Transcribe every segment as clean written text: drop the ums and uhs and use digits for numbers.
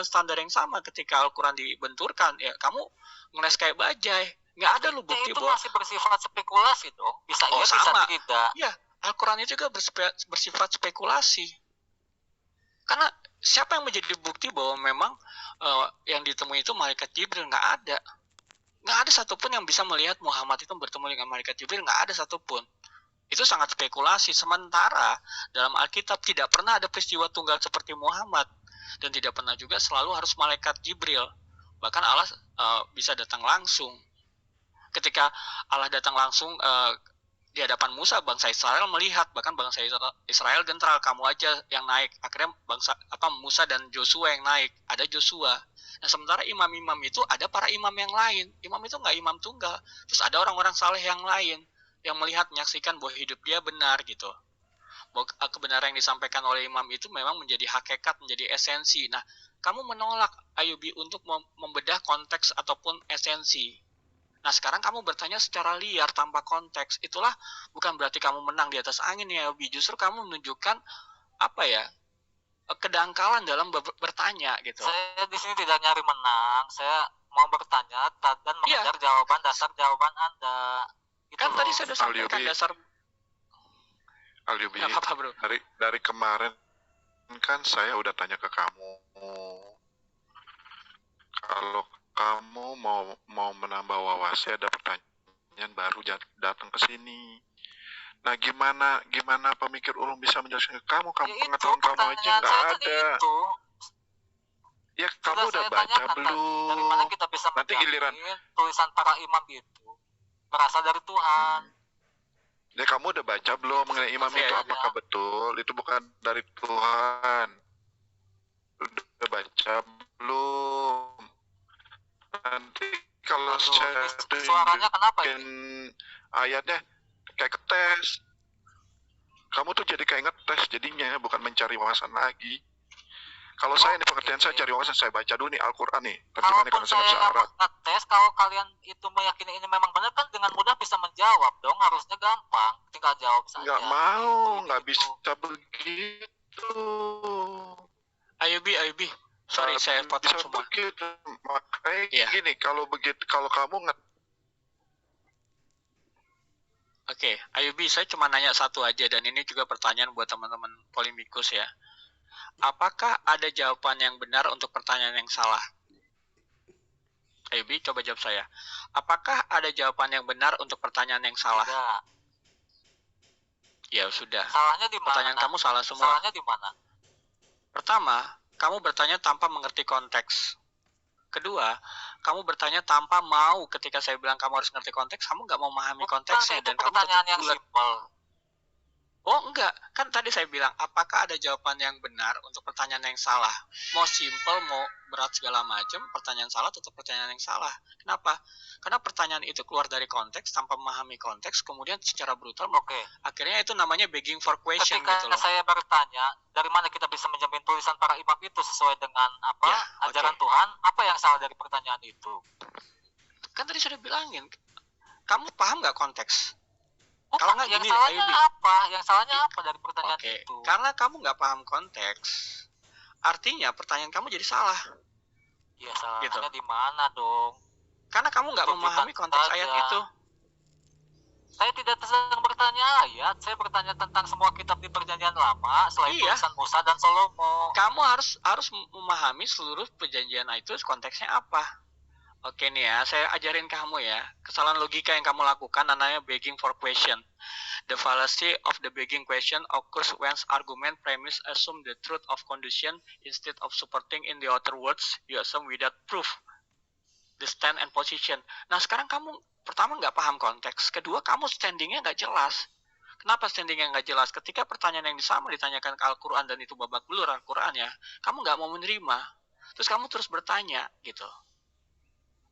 standar yang sama ketika Al-Quran dibenturkan, ya kamu ngeles kayak bajai. Nggak ada lu bukti itu bahwa masih bersifat spekulasi dong. Bisa iya, sama. bisa tidak. Ya, Al-Quran itu juga bersifat spekulasi. Karena siapa yang menjadi bukti bahwa memang yang ditemui itu malaikat Jibril? Nggak ada. Nggak ada satupun yang bisa melihat Muhammad itu bertemu dengan malaikat Jibril. Nggak ada satupun. Itu sangat spekulasi. Sementara dalam Alkitab tidak pernah ada peristiwa tunggal seperti Muhammad. Dan tidak pernah juga selalu harus malaikat Jibril. Bahkan Allah bisa datang langsung. Ketika Allah datang langsung di hadapan Musa, bangsa Israel melihat, bahkan bangsa Israel gentral, kamu aja yang naik. Akhirnya Musa dan Joshua yang naik. Ada Joshua. Nah, sementara imam-imam itu ada para imam yang lain. Imam itu nggak imam tunggal. Terus ada orang-orang saleh yang lain yang melihat, menyaksikan bahwa hidup dia benar gitu. Bahwa kebenaran yang disampaikan oleh imam itu memang menjadi hakikat, menjadi esensi. Nah, kamu menolak Ayubi untuk membedah konteks ataupun esensi. Nah, sekarang kamu bertanya secara liar tanpa konteks. Itulah bukan berarti kamu menang di atas angin ya, Ayubi. Justru kamu menunjukkan kedangkalan dalam bertanya gitu. Saya di sini tidak nyari menang. Saya mau bertanya dan mengejar jawaban dasar jawaban Anda. Gitu kan loh. Tadi saya sudah sampaikan dasar. Ayubi, apa, bro? Dari kemarin kan saya udah tanya ke kamu. Kalau kamu mau menambah wawasan, ada pertanyaan baru datang ke sini. Nah, gimana pemikir ulung bisa menjelaskan ke kamu? Pengetahuan kamu aja nggak ada. Ya, kamu udah baca belum? Dari mana kita bisa nanti giliran tulisan para imam itu berasal dari Tuhan? Ya, kamu udah baca belum mengenai imam itu? Apakah betul itu bukan dari Tuhan? Udah baca belum? Nanti kalau saya suaranya kenapa ini? Ayatnya kayak ngetes. Kamu tuh jadi kayak ngetes jadinya, bukan mencari wawasan lagi. Kalau saya ini pengertian saya cari wawasan, saya baca dulu nih Al-Quran nih. Terjemahannya karena saya bahasa Arab. Ngetes, kalau kalian itu meyakini ini memang benar kan dengan mudah bisa menjawab dong. Harusnya gampang, tinggal jawab saja. Nggak mau, nggak bisa begitu. Ayubi. Sorry, saya potong semua. Begitu. Makanya gini, kalau kamu Oke, Ayubi, saya cuma nanya satu aja, dan ini juga pertanyaan buat teman-teman polemikus ya. Apakah ada jawaban yang benar untuk pertanyaan yang salah? Ayubi, coba jawab saya. Apakah ada jawaban yang benar untuk pertanyaan yang salah? Tidak. Ya sudah. Salahnya di mana? Pertanyaan kamu salah semua. Salahnya di mana? Pertama, kamu bertanya tanpa mengerti konteks. Kedua, kamu bertanya tanpa mau. Ketika saya bilang kamu harus ngerti konteks, kamu nggak mau memahami konteksnya. Dan kamu pertanyaan yang simpel. Oh enggak, kan tadi saya bilang apakah ada jawaban yang benar untuk pertanyaan yang salah? Mau simple, mau berat segala macam, pertanyaan salah tetap pertanyaan yang salah. Kenapa? Karena pertanyaan itu keluar dari konteks tanpa memahami konteks, kemudian secara brutal, akhirnya itu namanya begging for question. Ketika gitu loh. Saya bertanya, dari mana kita bisa menjamin tulisan para imam itu sesuai dengan ajaran Tuhan? Apa yang salah dari pertanyaan itu? Kan tadi sudah bilangin, kamu paham nggak konteks? Kalau nggak gini, Yang salahnya apa dari pertanyaan itu? Karena kamu nggak paham konteks, artinya pertanyaan kamu jadi salah. Ya salahnya di mana dong? Karena kamu nggak memahami konteks ayat itu. Saya tidak sedang bertanya ayat, saya bertanya tentang semua kitab di Perjanjian Lama selain tulisan Musa dan Salomo. Kamu harus memahami seluruh perjanjian itu konteksnya apa. Oke nih ya, saya ajarin kamu ya. Kesalahan logika yang kamu lakukan namanya begging for question. The fallacy of the begging question occurs when argument premise assume the truth of condition instead of supporting in the other words you assume without proof the stand and position. Nah sekarang kamu pertama nggak paham konteks, kedua kamu standingnya nggak jelas. Kenapa standingnya nggak jelas? Ketika pertanyaan yang sama ditanyakan ke Al-Quran dan itu babak belur Al-Quran ya, kamu nggak mau menerima. Terus kamu terus bertanya gitu.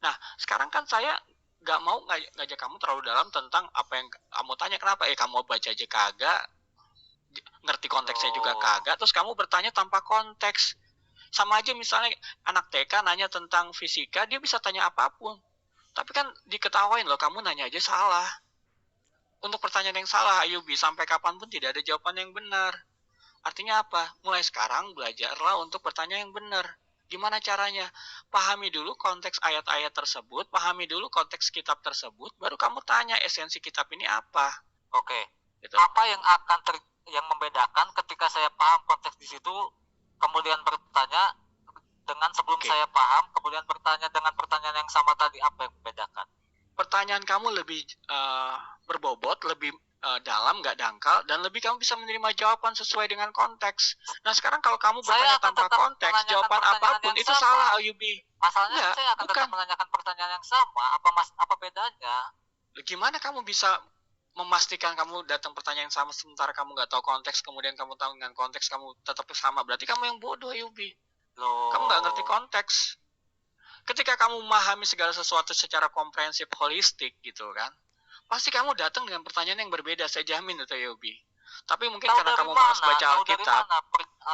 Nah, sekarang kan saya nggak mau ngajak kamu terlalu dalam tentang apa yang kamu tanya. Kenapa? Kamu baca aja kagak, ngerti konteksnya juga kagak, terus kamu bertanya tanpa konteks. Sama aja misalnya anak TK nanya tentang fisika, dia bisa tanya apapun. Tapi kan diketawain loh, kamu nanya aja salah. Untuk pertanyaan yang salah, Ayubi, sampai kapanpun tidak ada jawaban yang benar. Artinya apa? Mulai sekarang belajarlah untuk bertanya yang benar. Gimana caranya? Pahami dulu konteks ayat-ayat tersebut, pahami dulu konteks kitab tersebut, baru kamu tanya esensi kitab ini apa. Oke. Gitu. Apa yang akan yang membedakan ketika saya paham konteks di situ, kemudian bertanya dengan sebelum saya paham, kemudian bertanya dengan pertanyaan yang sama tadi, apa yang membedakan? Pertanyaan kamu lebih berbobot, lebih dalam, nggak dangkal, dan lebih kamu bisa menerima jawaban sesuai dengan konteks. Nah sekarang kalau kamu bertanya tanpa konteks, jawaban apapun itu salah, Ayubi. Masalahnya saya akan tetap menanyakan pertanyaan yang sama. Apa bedanya? Gimana kamu bisa memastikan kamu datang pertanyaan yang sama sementara kamu nggak tahu konteks, kemudian kamu tahu dengan konteks kamu tetap sama? Berarti kamu yang bodoh, Ayubi. Kamu nggak ngerti konteks. Ketika kamu memahami segala sesuatu secara komprehensif, holistik gitu kan, pasti kamu datang dengan pertanyaan yang berbeda, saya jamin itu Yobi. Tapi mungkin karena kamu malas baca Alkitab,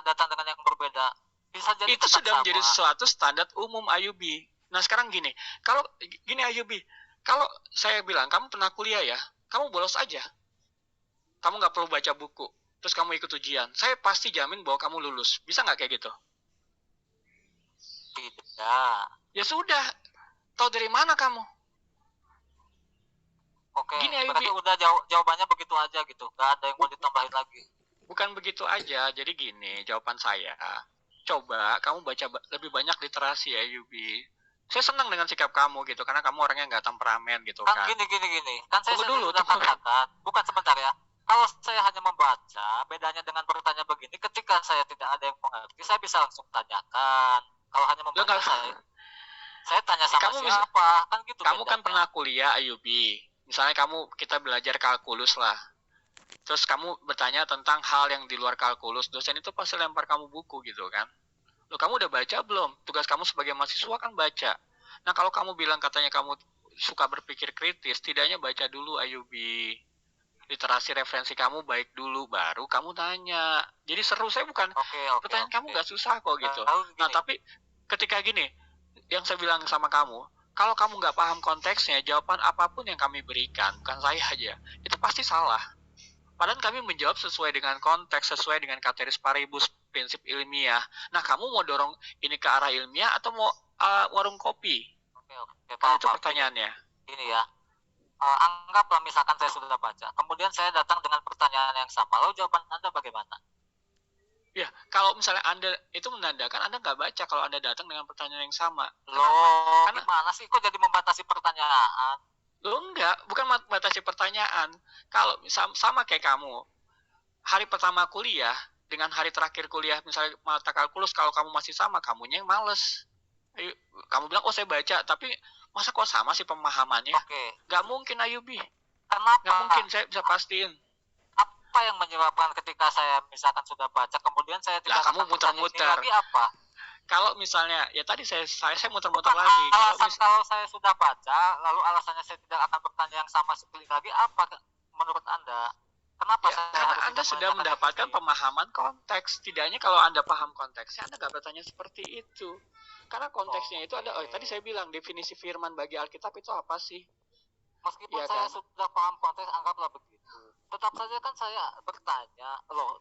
datang dengan yang berbeda. Bisa jadi itu sudah menjadi suatu standar umum Ayubi. Nah sekarang gini, kalau gini Ayubi, kalau saya bilang kamu pernah kuliah ya, kamu bolos aja, kamu nggak perlu baca buku, terus kamu ikut ujian, saya pasti jamin bahwa kamu lulus. Bisa nggak kayak gitu? Tidak. Ya sudah, tahu dari mana kamu? Oke, gini, berarti udah jawabannya begitu aja gitu, nggak ada yang mau ditambahin lagi. Bukan begitu aja, jadi gini jawaban saya. Coba kamu baca lebih banyak literasi ya Yubi. Saya senang dengan sikap kamu gitu, karena kamu orangnya nggak temperamen gitu kan. Gini. Kan saya sudah katakan, bukan sebentar ya. Kalau saya hanya membaca, bedanya dengan bertanya begini, ketika saya tidak ada yang mengerti, saya bisa langsung tanyakan. Kalau hanya membaca, saya tanya sama siapa, kan gitu. Kamu kan pernah kuliah Ayubi. Misalnya kita belajar kalkulus lah. Terus kamu bertanya tentang hal yang di luar kalkulus, dosen itu pasti lempar kamu buku gitu kan. Loh, kamu udah baca belum? Tugas kamu sebagai mahasiswa kan baca. Nah kalau kamu bilang katanya kamu suka berpikir kritis, tidaknya baca dulu Ayubi. Literasi referensi kamu baik dulu, baru kamu tanya. Jadi seru, saya bukan pertanyaan kamu gak susah kok gitu. Nah tapi ketika gini, yang saya bilang sama kamu, kalau kamu nggak paham konteksnya, jawaban apapun yang kami berikan, bukan saya aja, itu pasti salah. Padahal kami menjawab sesuai dengan konteks, sesuai dengan ceteris paribus, prinsip ilmiah. Nah, kamu mau dorong ini ke arah ilmiah atau mau warung kopi? Nah, itu pertanyaannya. Ini ya, anggaplah misalkan saya sudah baca, kemudian saya datang dengan pertanyaan yang sama, lalu jawaban Anda bagaimana? Ya, kalau misalnya Anda itu menandakan Anda nggak baca kalau Anda datang dengan pertanyaan yang sama. Loh, gimana sih kok jadi membatasi pertanyaan? Loh enggak, bukan membatasi pertanyaan. Kalau sama kayak kamu, hari pertama kuliah dengan hari terakhir kuliah, misalnya mata kalkulus, kalau kamu masih sama, kamunya yang males. Kamu bilang, oh saya baca, tapi masa kok sama sih pemahamannya? Nggak mungkin Ayubi. Kenapa? Nggak mungkin, saya bisa pastiin. Apa yang menyebabkan ketika saya misalkan sudah baca, kemudian saya tidak kamu muter-muter lagi apa? Kalau misalnya ya tadi saya muter-muter lagi. Kalau saya sudah baca, lalu alasannya saya tidak akan bertanya yang sama sekali lagi, apa menurut Anda? Kenapa ya, karena Anda sudah mendapatkan pemahaman konteks. Setidaknya kalau Anda paham konteksnya, Anda nggak bertanya seperti itu. Karena konteksnya itu ada. Tadi saya bilang definisi firman bagi Alkitab itu apa sih? Meskipun ya, saya sudah paham konteks, anggaplah begitu. Tetap saja kan saya bertanya, loh,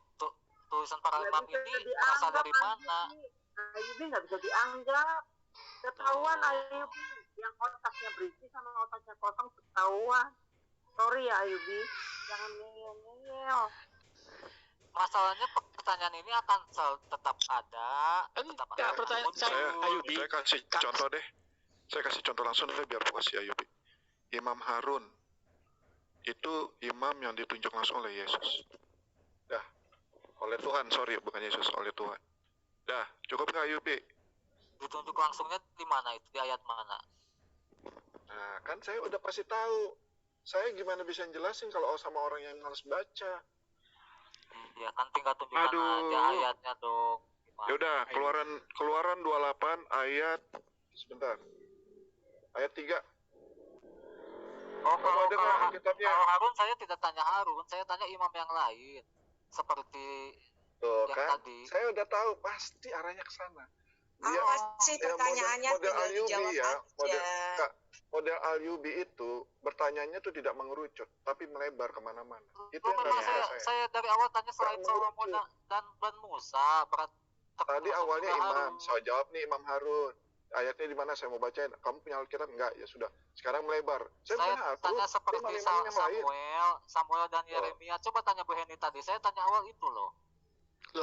tulisan para imam ini berasal dari mana? Ayubi nggak bisa dianggap. Ketahuan Ayubi yang otaknya berisi sama otaknya kosong ketahuan. Sorry ya Ayubi, jangan ngeyel-ngeyel. Masalahnya pertanyaan ini akan tetap ada. Tetap ada. Pertanyaan Ayubi. Saya kasih contoh deh. Saya kasih contoh langsung deh biar puas ya Ayubi. Imam Harun itu imam yang ditunjuk langsung oleh Yesus. Oleh Tuhan, bukan Yesus, oleh Tuhan. Cukup nggak Ayubi? Ditunjuk langsungnya di mana itu? Di ayat mana? Nah, kan saya udah pasti tahu. Saya gimana bisa jelasin kalau sama orang yang harus baca? Iya, kan tinggal tunjukkan aja ayatnya dong. Ya udah, Keluaran 28 ayat sebentar. Ayat 3. Kalau Harun saya tidak tanya Harun, saya tanya imam yang lain. Seperti tuh yang kan, tadi. saya udah tahu pasti arahnya ke sana. Apa sih pertanyaannya model Al-Yubi ya, model Al-Yubi itu bertanyanya tuh tidak mengerucut, tapi melebar kemana-mana. Itu yang saya dari awal tanya selain Salomo dan Musa, Tadi awalnya Imam, saya jawab nih Imam Harun. Ayatnya di mana saya mau bacain? Kamu punya Alkitab enggak? Ya sudah. Sekarang melebar. Saya tanya seperti Samuel dan Yeremia. Coba tanya Bu Heni tadi. Saya tanya awal itu loh.